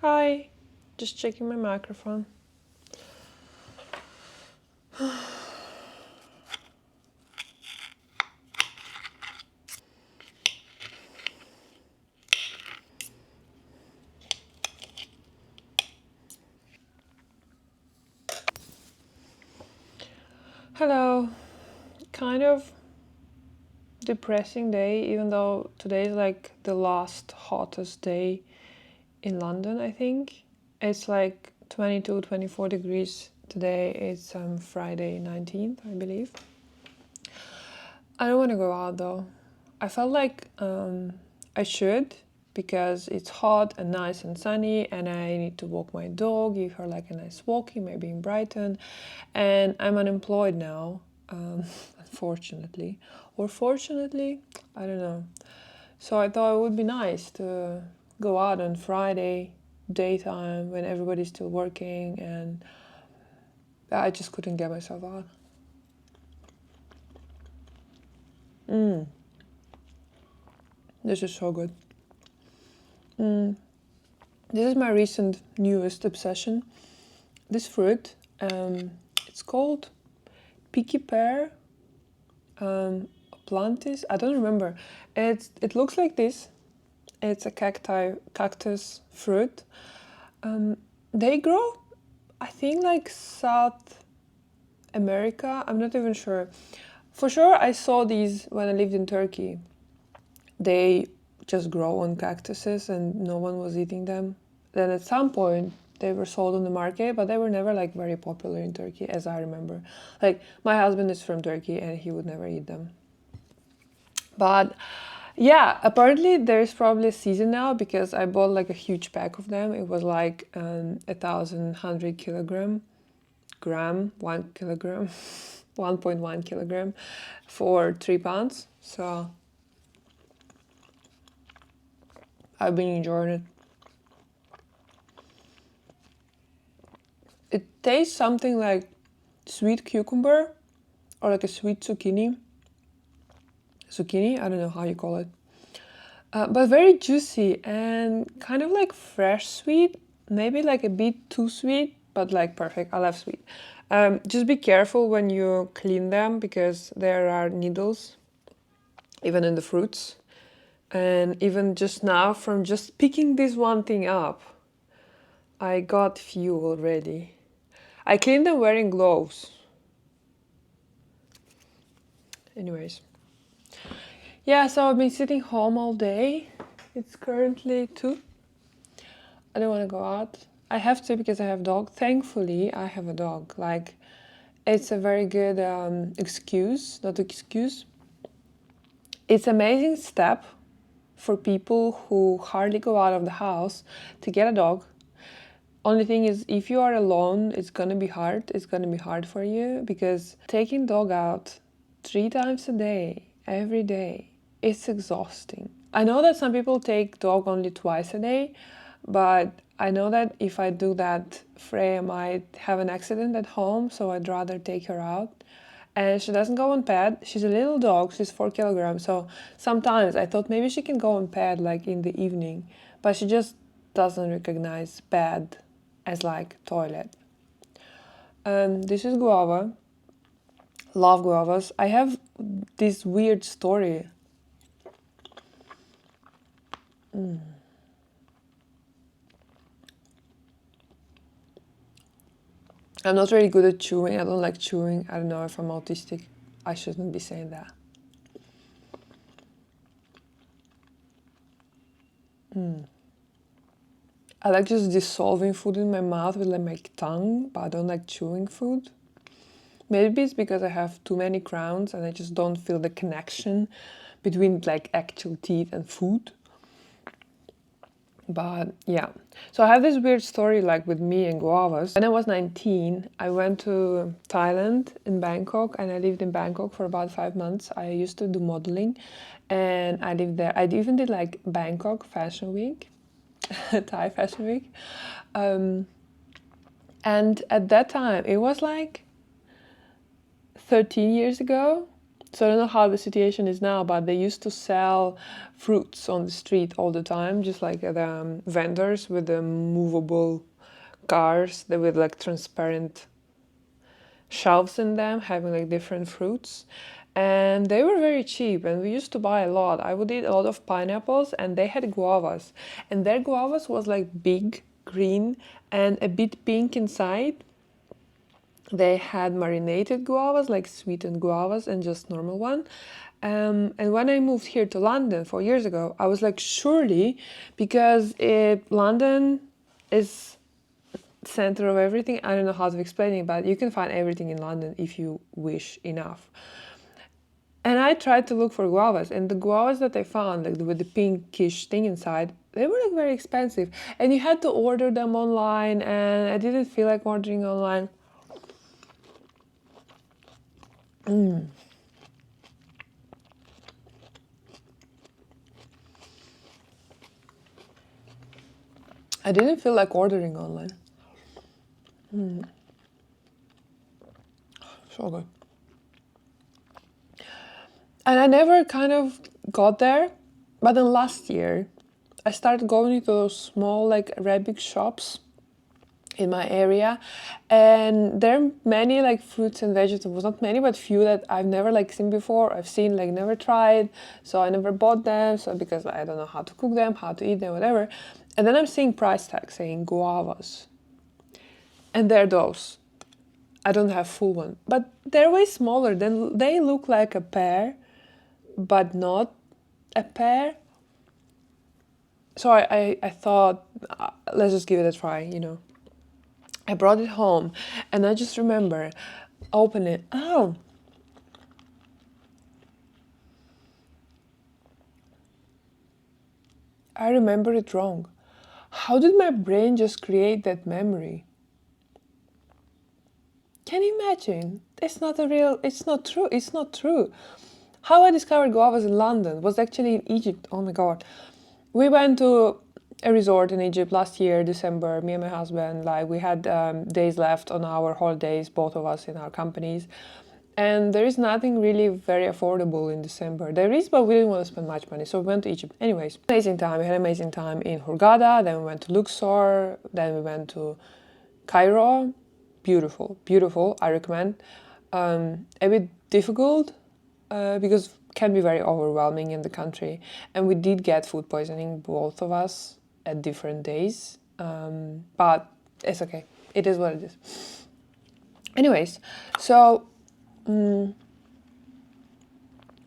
Hi, just checking my microphone. Hello. Kind of depressing day, even though today is like the last hottest day in London, I think. It's like 22, 24 degrees today. It's Friday 19th, I believe. I don't want to go out though. I felt like I should because it's hot and nice and sunny, and I need to walk my dog, give her like a nice walking, maybe in Brighton. And I'm unemployed now, unfortunately. Or fortunately, I don't know. So I thought it would be nice to go out on Friday, daytime, when everybody's still working, and I just couldn't get myself out. Mm, this is so good. Mm, this is my recent newest obsession. This fruit, it's called picky pear, plantis. I don't remember. It looks like this. It's a cactus fruit. They grow, I think, like South America. I'm not even sure. For sure, I saw these when I lived in Turkey. They just grow on cactuses and no one was eating them. Then at some point, they were sold on the market, but they were never like very popular in Turkey, as I remember. Like, my husband is from Turkey and he would never eat them. But yeah, apparently there's probably a season now because I bought like a huge pack of them. It was like 1,100 gram, 1 kilogram, 1.1 kilogram for £3. So I've been enjoying it. It tastes something like sweet cucumber or like a sweet zucchini. I don't know how you call it. But very juicy and kind of like fresh sweet, maybe like a bit too sweet, but like perfect. I love sweet. Just be careful when you clean them because there are needles, even in the fruits. And even just now, from just picking this one thing up, I got few already. I cleaned them wearing gloves. Anyways. Yeah, so I've been sitting home all day. It's currently 2. I don't want to go out. I have to because I have a dog. Thankfully, I have a dog. Like, it's a very good excuse, not excuse. It's an amazing step for people who hardly go out of the house to get a dog. Only thing is, if you are alone, it's gonna be hard. It's gonna be hard for you because taking dog out 3 times a day, every day, it's exhausting. I know that some people take dog only twice a day, but I know that if I do that, Freya might have an accident at home, so I'd rather take her out. And she doesn't go on pad. She's a little dog, she's 4 kilograms, so sometimes I thought maybe she can go on pad like in the evening, but she just doesn't recognize pad as like toilet. This is guava. Love guavas. I have this weird story. I'm not really good at chewing. I don't like chewing. I don't know if I'm autistic. I shouldn't be saying that. I like just dissolving food in my mouth with like my tongue, but I don't like chewing food. Maybe it's because I have too many crowns and I just don't feel the connection between like actual teeth and food. But yeah, so I have this weird story like with me and guavas. When I was 19, I went to Thailand in Bangkok and I lived in Bangkok for about 5 months. I used to do modeling and I lived there. I even did like Bangkok Fashion Week, Thai Fashion Week. And at that time, it was like 13 years ago. So I don't know how the situation is now, but they used to sell fruits on the street all the time, just like the vendors with the movable cars that with like transparent shelves in them, having like different fruits. And they were very cheap, and we used to buy a lot. I would eat a lot of pineapples, and they had guavas, and their guavas was like big, green, and a bit pink inside. They had marinated guavas, like sweetened guavas, and just normal one. And when I moved here to London 4 years ago, I was like, surely, because London is center of everything. I don't know how to explain it, but you can find everything in London if you wish enough. And I tried to look for guavas, and the guavas that I found, like with the pinkish thing inside, they were like very expensive, and you had to order them online, and I didn't feel like ordering online. I didn't feel like ordering online. So good. And I never kind of got there, but then last year I started going into those small like Arabic shops in my area, and there are many like fruits and vegetables, not many but few that I've never like seen before. I've seen like never tried, so I never bought them, so because I don't know how to cook them, how to eat them, whatever. And then I'm seeing price tags saying guavas, and they're those. I don't have full one, but they're way smaller. Then they look like a pear, but not a pear. So I thought, let's just give it a try, you know. I brought it home, and I just remember opening it. Oh, I remember it wrong. How did my brain just create that memory? Can you imagine? It's not true. It's not true. How I discovered guavas in London was actually in Egypt. Oh my god. We went to a resort in Egypt last year, December, me and my husband. Like, we had days left on our holidays, both of us in our companies. And there is nothing really very affordable in December. There is, but we didn't want to spend much money, so we went to Egypt. Anyways, amazing time. We had an amazing time in Hurghada, then we went to Luxor, then we went to Cairo. Beautiful, beautiful. I recommend. A bit difficult because can be very overwhelming in the country, and we did get food poisoning, both of us, at different days. But it's okay. It is what it is. Anyways, so we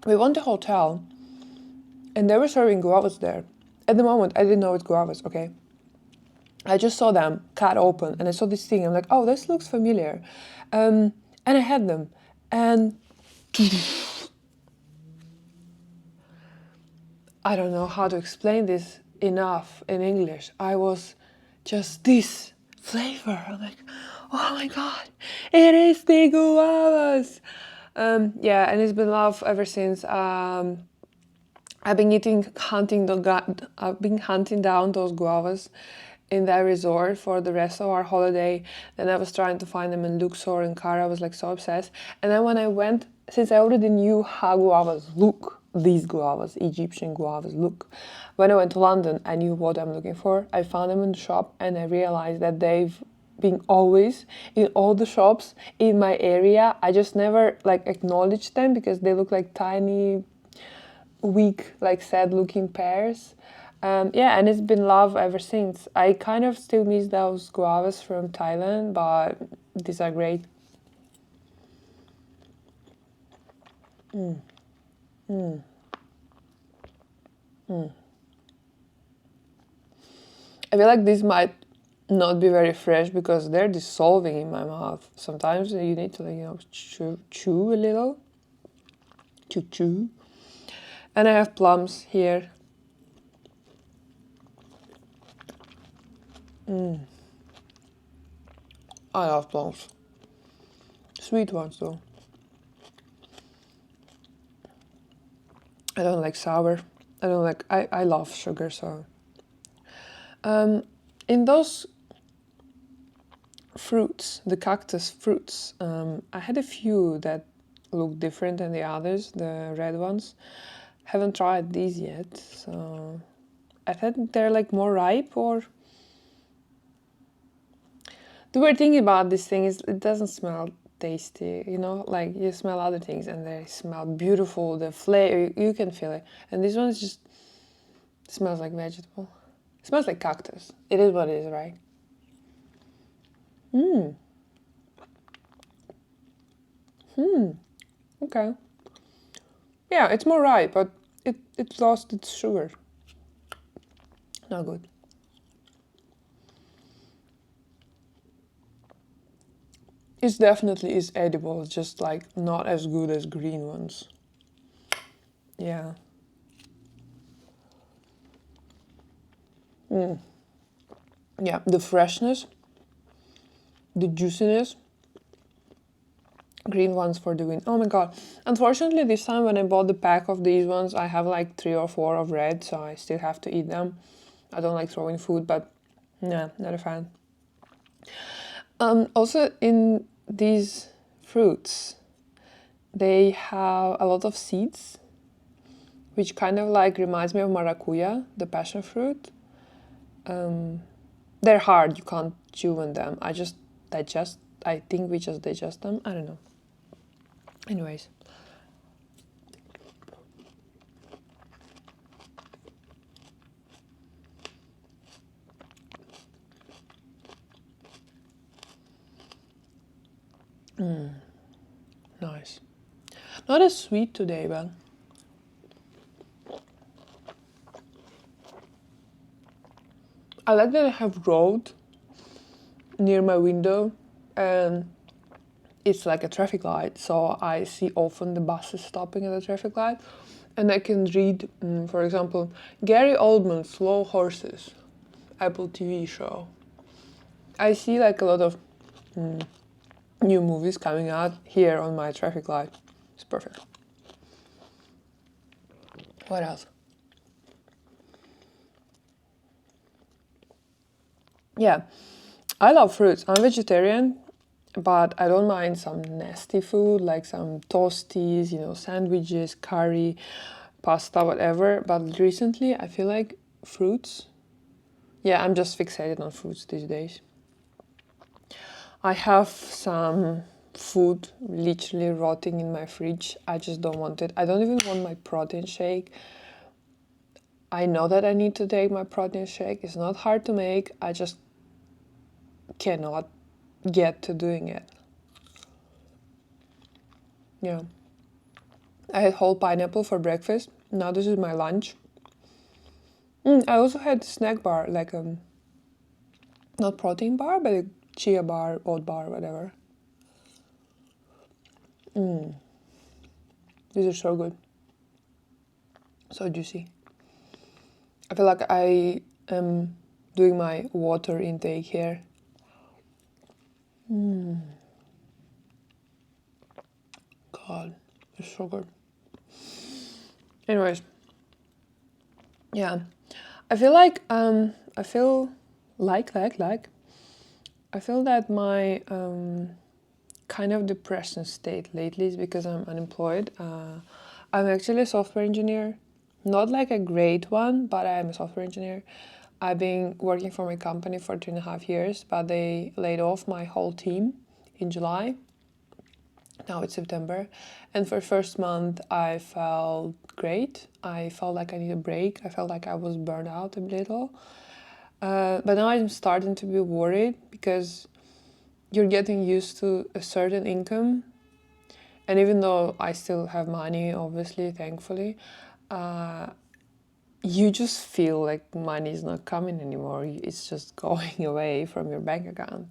went to a hotel, and they were serving guavas there. At the moment, I didn't know it's guavas. Okay. I just saw them cut open, and I saw this thing. I'm like, oh, this looks familiar, and I had them, and I don't know how to explain this enough in English. I was just this flavor. I'm like, oh my god, it is the guavas. Yeah, and it's been love ever since. I've been I've been hunting down those guavas in that resort for the rest of our holiday. Then I was trying to find them in Luxor and Cara. I was like so obsessed. And then when I went, since I already knew how guavas look, these guavas, Egyptian guavas look. When I went to London, I knew what I'm looking for. I found them in the shop, and I realized that they've been always in all the shops in my area. I just never like acknowledged them because they look like tiny, weak, like sad looking pears. Yeah, and it's been love ever since. I kind of still miss those guavas from Thailand, but these are great. I feel like these might not be very fresh because they're dissolving in my mouth. Sometimes you need to, like, chew a little. Chew. And I have plums here. I love plums. Sweet ones though. I don't like sour. I love sugar, so. In those fruits, the cactus fruits, I had a few that look different than the others, the red ones. Haven't tried these yet, so I think they're like more ripe. Or the weird thing about this thing is it doesn't smell tasty, you know, like you smell other things and they smell beautiful, the flavor, you can feel it. And this one is just smells like vegetable. It smells like cactus. It is what it is, right? Okay. Yeah, it's more ripe, but it lost its sugar. Not good. It definitely is edible, just like not as good as green ones. Yeah. Yeah, the freshness, the juiciness. Green ones for the win. Oh my god. Unfortunately, this time when I bought the pack of these ones, I have like 3 or 4 of red, so I still have to eat them. I don't like throwing food, but nah, not a fan. Also, in these fruits, they have a lot of seeds, which kind of like reminds me of maracuya, the passion fruit. They're hard, you can't chew on them. I think we just digest them. I don't know. Anyways. Nice. Not as sweet today, but I like that I have road near my window and it's like a traffic light, so I see often the buses stopping at the traffic light and I can read, for example, Gary Oldman's Slow Horses, Apple TV show. I see like a lot of new movies coming out here on my traffic light. It's perfect. What else? Yeah, I love fruits. I'm vegetarian, but I don't mind some nasty food like some toasties, you know, sandwiches, curry, pasta, whatever. But recently, I feel like fruits. Yeah, I'm just fixated on fruits these days. I have some food literally rotting in my fridge. I just don't want it. I don't even want my protein shake. I know that I need to take my protein shake. It's not hard to make. I just cannot get to doing it. Yeah. I had whole pineapple for breakfast. Now this is my lunch. I also had snack bar, like not protein bar, but a chia bar, oat bar, whatever. These are so good. So juicy. I feel like I am doing my water intake here. God, it's so good. Anyways, yeah. I feel like I feel like I feel that my kind of depression state lately is because I'm unemployed. I'm actually a software engineer, not like a great one, but I am a software engineer. I've been working for my company for 2.5 years, but they laid off my whole team in July. Now it's September, and for first month I felt great. I felt like I need a break. I felt like I was burned out a little. But now I'm starting to be worried because you're getting used to a certain income. And even though I still have money, obviously, thankfully, you just feel like money is not coming anymore. It's just going away from your bank account.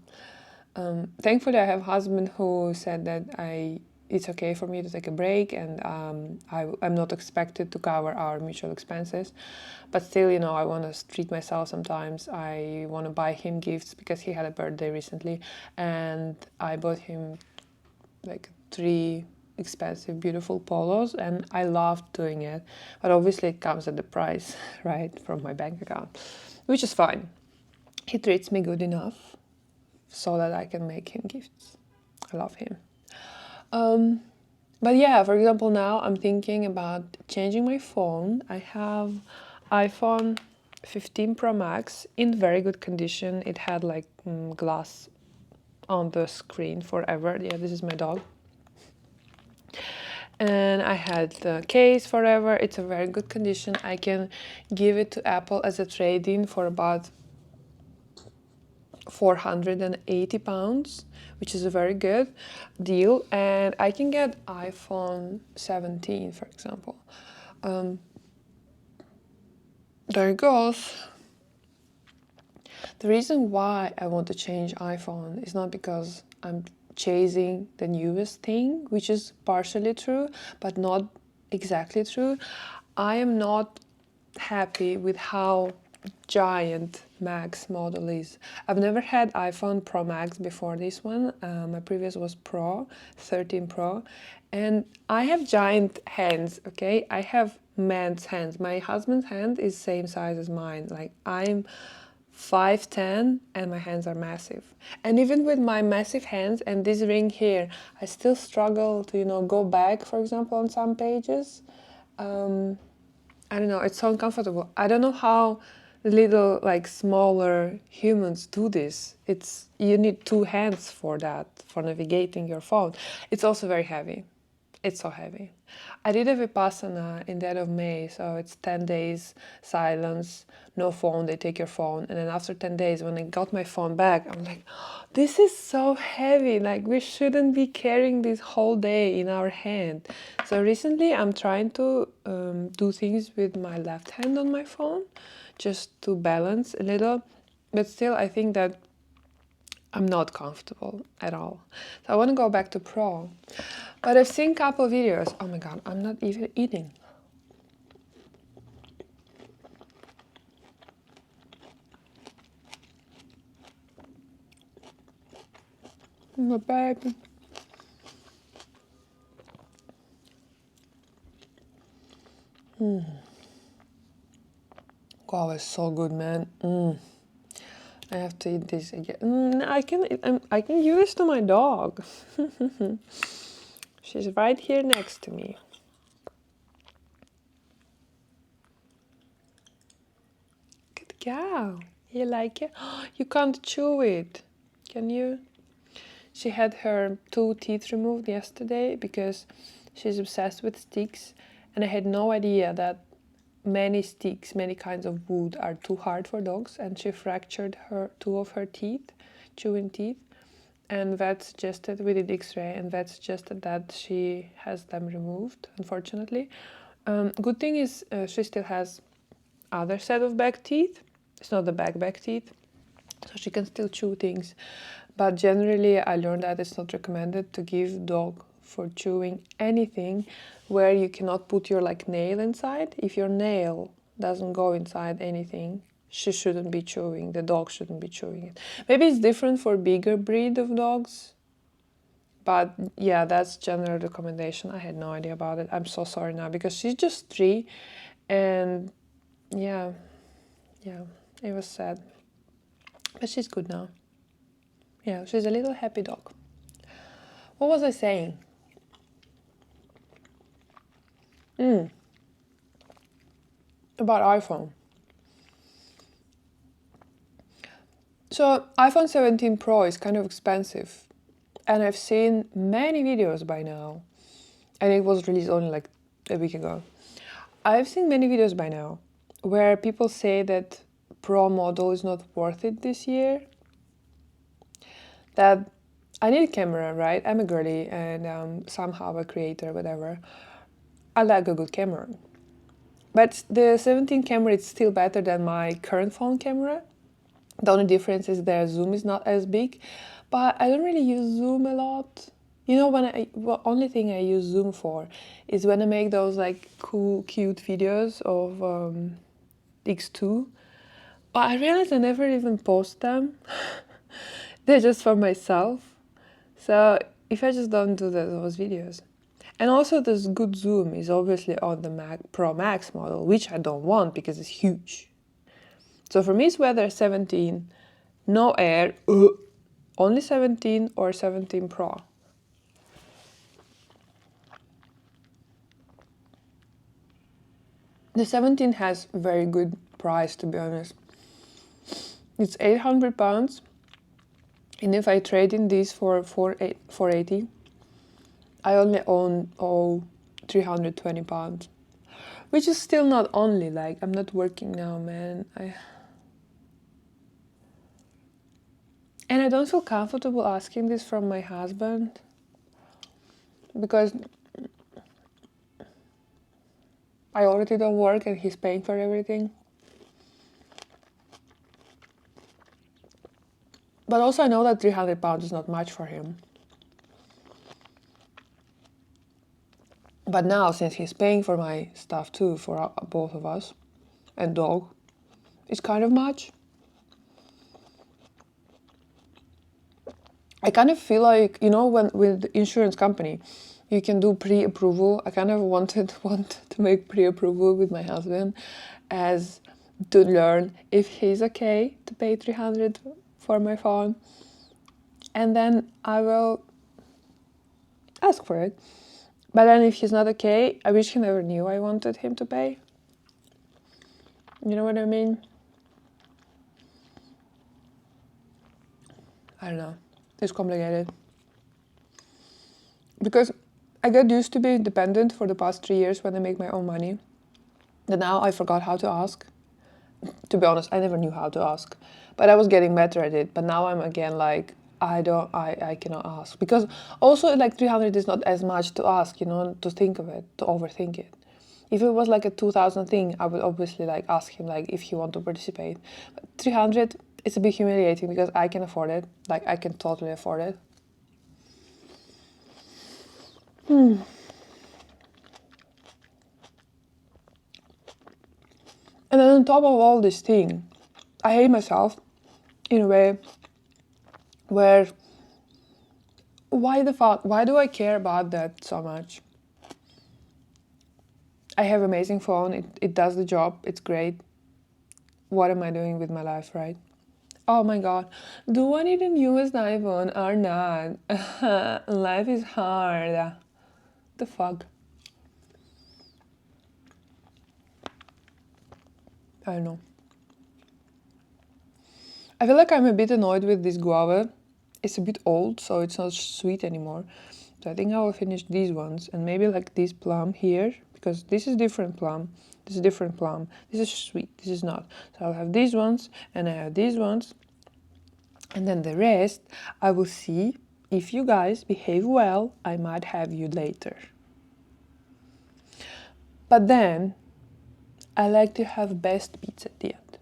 Thankfully, I have a husband who said that it's okay for me to take a break and I'm not expected to cover our mutual expenses. But still, you know, I want to treat myself sometimes. I want to buy him gifts because he had a birthday recently and I bought him like 3 expensive, beautiful polos and I love doing it. But obviously, it comes at the price, right, from my bank account, which is fine. He treats me good enough so that I can make him gifts. I love him. But yeah, for example, now I'm thinking about changing my phone. I have iPhone 15 Pro Max in very good condition. It had like glass on the screen forever. Yeah, this is my dog. And I had the case forever. It's a very good condition. I can give it to Apple as a trade-in for about £480, which is a very good deal. And I can get iPhone 17, for example. There it goes. The reason why I want to change iPhone is not because I'm chasing the newest thing, which is partially true, but not exactly true. I am not happy with how giant Max model is. I've never had iPhone Pro Max before this one. My previous was Pro, 13 Pro, and I have giant hands, okay? I have man's hands. My husband's hand is same size as mine. Like I'm 5'10" and my hands are massive. And even with my massive hands and this ring here, I still struggle to, go back, for example, on some pages. I don't know, it's so uncomfortable. I don't know how little, like, smaller humans do this. You need two hands for that, for navigating your phone. It's also very heavy. It's so heavy. I did a Vipassana in the end of May, so it's 10 days silence, no phone, they take your phone. And then after 10 days, when I got my phone back, I'm like, this is so heavy. Like, we shouldn't be carrying this whole day in our hand. So recently, I'm trying to do things with my left hand on my phone, just to balance a little. But still, I think that I'm not comfortable at all. So I want to go back to Pro. But I've seen a couple of videos. Oh my god, I'm not even eating. My baby. Guava is so good, man. I have to eat this again. I can give this to my dog. She's right here next to me. Good cow. You like it? You can't chew it. Can you? She had her 2 teeth removed yesterday because she's obsessed with sticks, and I had no idea that many sticks, many kinds of wood are too hard for dogs, and she fractured 2 of her teeth, chewing teeth, and vet suggested, we did x-ray, and vet suggested that she has them removed, unfortunately. Good thing is she still has other set of back teeth. It's not the back teeth, so she can still chew things. But generally, I learned that it's not recommended to give dog for chewing anything where you cannot put your nail inside. If your nail doesn't go inside anything, she shouldn't be chewing. The dog shouldn't be chewing it. Maybe it's different for bigger breed of dogs. But yeah, that's general recommendation. I had no idea about it. I'm so sorry now because she's just 3, and yeah, it was sad. But she's good now. Yeah, she's a little happy dog. What was I saying? About iPhone. So iPhone 17 Pro is kind of expensive, and I've seen many videos by now, and it was released only like a week ago. I've seen many videos by now where people say that Pro model is not worth it this year. That I need a camera, right? I'm a girly and somehow a creator, whatever. I like a good camera. But the 17 camera is still better than my current phone camera. The only difference is their zoom is not as big, but I don't really use zoom a lot. Only thing I use zoom for is when I make those like cool, cute videos of X2. But I realize I never even post them. They're just for myself. So if I just don't do those videos. And also this good zoom is obviously on the Pro Max model, which I don't want because it's huge. So for me it's whether 17, no air, only 17 or 17 Pro. The 17 has very good price, to be honest. It's £800, and if I trade in these for 480, I only owe £320, which is still not only, like, I'm not working now, man. And I don't feel comfortable asking this from my husband, because I already don't work and he's paying for everything. But also I know that £300 is not much for him. But now, since he's paying for my stuff too, for both of us, and dog, it's kind of much. I kind of feel like, you know, when with the insurance company, you can do pre-approval. I kind of want to make pre-approval with my husband, as to learn if he's okay to pay 300 for my phone, and then I will ask for it. But then if he's not okay, I wish he never knew I wanted him to pay. You know what I mean? I don't know. It's complicated. Because I got used to being independent for the past 3 years when I make my own money. But now I forgot how to ask. To be honest, I never knew how to ask. But I was getting better at it. But now I'm again like, I cannot ask. Because also like 300 is not as much to ask, you know, to think of it, to overthink it. If it was like a 2000 thing, I would obviously like ask him like if he want to participate. But 300, it's a bit humiliating because I can afford it. Like I can totally afford it. And then on top of all this thing, I hate myself in a way where, why the fuck, why do I care about that so much? I have an amazing phone, it does the job, it's great. What am I doing with my life, right? Oh my god, do I need a newest iPhone or not? Life is hard. The fuck? I don't know. I feel like I'm a bit annoyed with this guava. It's a bit old, so it's not sweet anymore. So I think I will finish these ones, and maybe like this plum here, because this is different plum. This is different plum. This is sweet, this is not. So I'll have these ones, and I have these ones. And then the rest, I will see. If you guys behave well, I might have you later. But then, I like to have best beats at the end.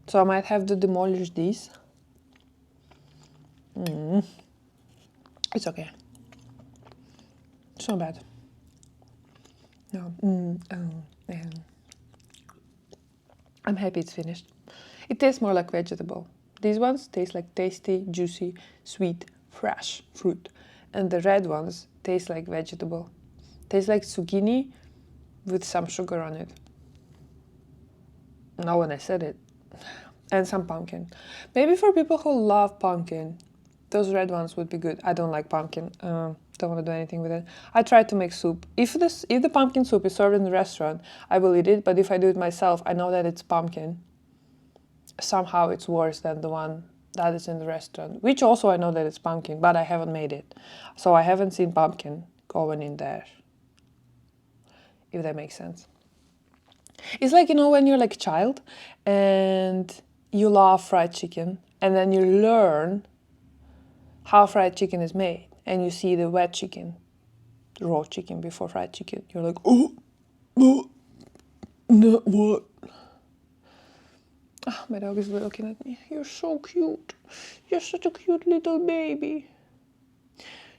So I might have to demolish these. It's okay. It's not bad. No. I'm happy it's finished. It tastes more like vegetable. These ones taste like tasty, juicy, sweet, fresh fruit. And the red ones taste like vegetable. Taste like zucchini with some sugar on it. Not when I said it. And some pumpkin. Maybe for people who love pumpkin, those red ones would be good. I don't like pumpkin. Don't want to do anything with it. I tried to make soup. If the pumpkin soup is served in the restaurant, I will eat it. But if I do it myself, I know that it's pumpkin. Somehow it's worse than the one that is in the restaurant, which also I know that it's pumpkin, but I haven't made it. So I haven't seen pumpkin going in there, if that makes sense. It's like, you know, when you're like a child and you love fried chicken, and then you learn how fried chicken is made, and you see the wet chicken, the raw chicken before fried chicken. You're like, oh, no, what? Oh, my dog is looking at me. You're so cute. You're such a cute little baby.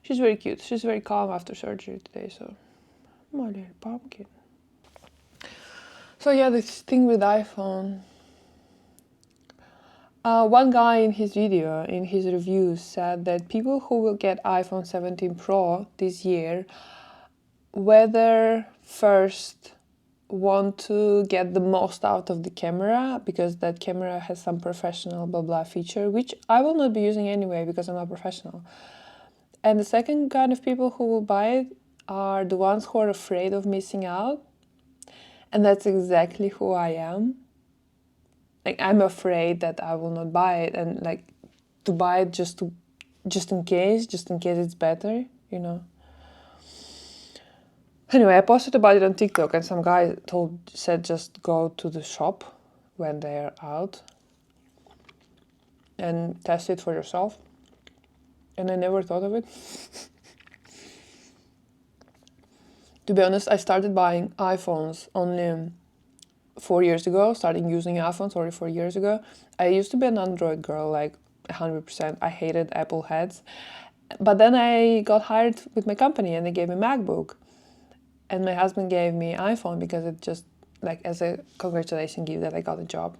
She's very cute. She's very calm after surgery today, so my little pumpkin. So yeah, this thing with iPhone. One guy in his video, in his review, said that people who will get iPhone 17 Pro this year, whether first want to get the most out of the camera, because that camera has some professional blah blah feature, which I will not be using anyway because I'm not professional. And the second kind of people who will buy it are the ones who are afraid of missing out. And that's exactly who I am. Like, I'm afraid that I will not buy it, and like to buy it just in case it's better, you know. Anyway, I posted about it on TikTok, and some guy said just go to the shop when they're out and test it for yourself. And I never thought of it. To be honest, I started buying iPhones only 4 years ago, starting using iPhones only 4 years ago. I used to be an Android girl, like 100%. I hated Apple heads. But then I got hired with my company and they gave me MacBook. And my husband gave me iPhone because it just, like, as a congratulation gift that I got a job.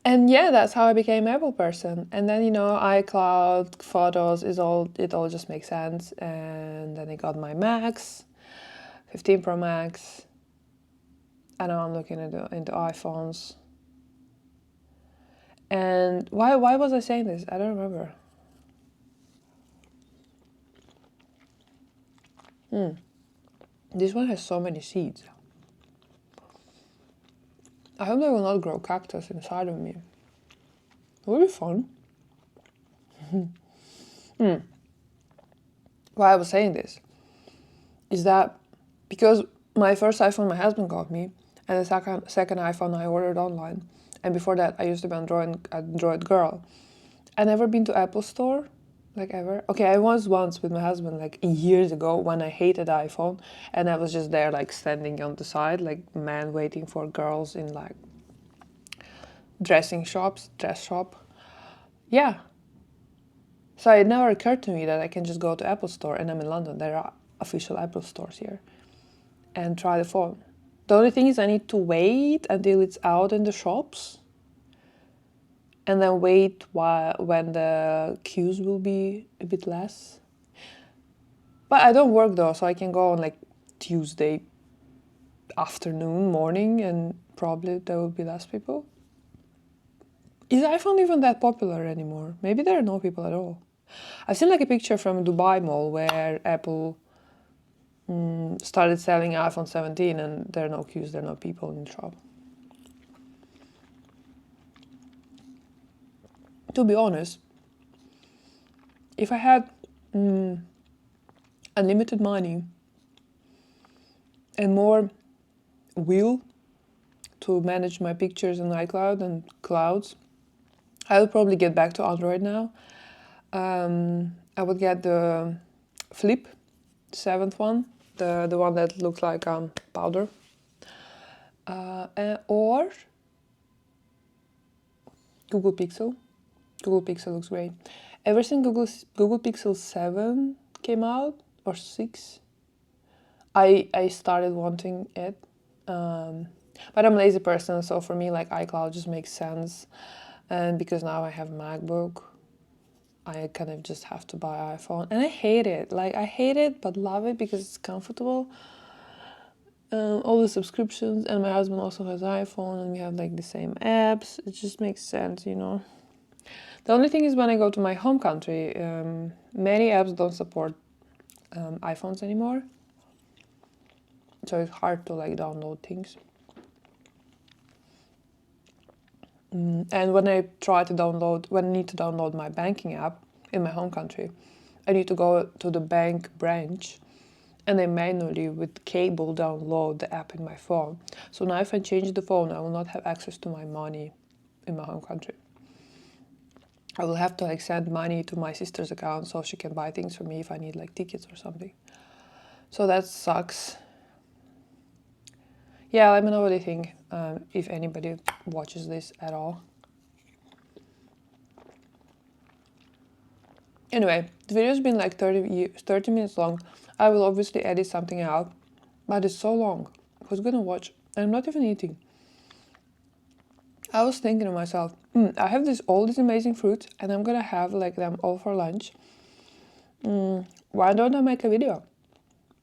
And yeah, that's how I became an Apple person. And then, you know, iCloud, photos, it all just makes sense. And then I got my Max, 15 Pro Max. And now I'm looking into iPhones. And why was I saying this? I don't remember. This one has so many seeds. I hope they will not grow cactus inside of me. It will be fun. Why I was saying this is that because my first iPhone my husband got me, and the second iPhone I ordered online, and before that I used to be an Android girl. I never been to Apple Store, like ever. Okay, I was once with my husband like years ago when I hated iPhone, and I was just there like standing on the side like man waiting for girls in like dress shop. Yeah. So it never occurred to me that I can just go to Apple Store, and I'm in London. There are official Apple stores here, and try the phone. The only thing is I need to wait until it's out in the shops, and then wait when the queues will be a bit less. But I don't work though, so I can go on like Tuesday afternoon, morning, and probably there will be less people. Is iPhone even that popular anymore? Maybe there are no people at all. I've seen like a picture from Dubai Mall where Apple started selling iPhone 17 and there are no queues, there are no people in the shop. To be honest, if I had unlimited money and more will to manage my pictures in iCloud and clouds, I would probably get back to Android now. I would get the Flip, the 7th one, the one that looks like powder. Or Google Pixel. Google Pixel looks great. Ever since Google Pixel 7 came out, or 6, I started wanting it. But I'm a lazy person, so for me, like, iCloud just makes sense. And because now I have MacBook, I kind of just have to buy iPhone. And I hate it. Like, I hate it, but love it because it's comfortable. All the subscriptions, and my husband also has iPhone, and we have like the same apps. It just makes sense, you know. The only thing is when I go to my home country, many apps don't support iPhones anymore, so it's hard to like download things. And when I need to download my banking app in my home country, I need to go to the bank branch, and they manually with cable download the app in my phone. So now if I change the phone, I will not have access to my money in my home country. I will have to like send money to my sister's account so she can buy things for me if I need like tickets or something. So that sucks. Yeah, let me know what you think, if anybody watches this at all. Anyway, the video's been like 30 minutes long. I will obviously edit something out, but it's so long. Who's gonna watch? I'm not even eating. I was thinking to myself, I have all these amazing fruits, and I'm gonna have like them all for lunch. Why don't I make a video?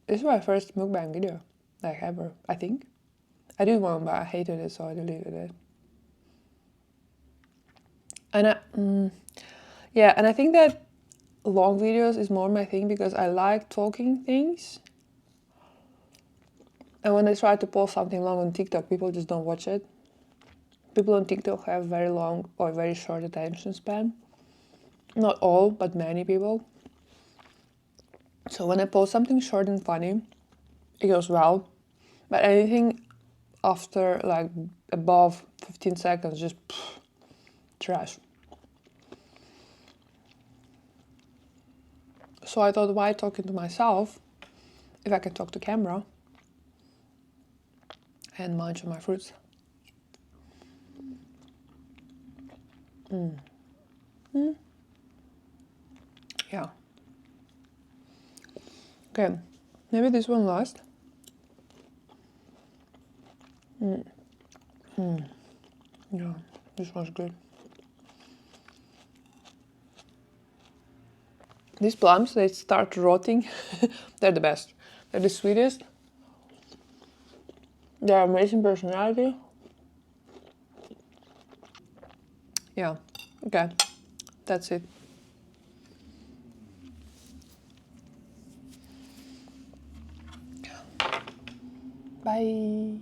This is my first mukbang video, like ever, I think. I did one, but I hated it, so I deleted it. And I think that long videos is more my thing because I like talking things. And when I try to post something long on TikTok, people just don't watch it. People on TikTok have very long or very short attention span. Not all, but many people. So when I post something short and funny, it goes well. But anything after like above 15 seconds, just trash. So I thought, why talking to myself if I can talk to camera and munch on my fruits? Yeah. Okay, maybe this one last. Yeah, this one's good. These plums, they start rotting. They're the best. They're the sweetest. They're amazing personality. Yeah, okay, that's it. Bye.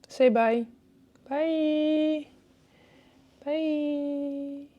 Say bye. Bye. Bye.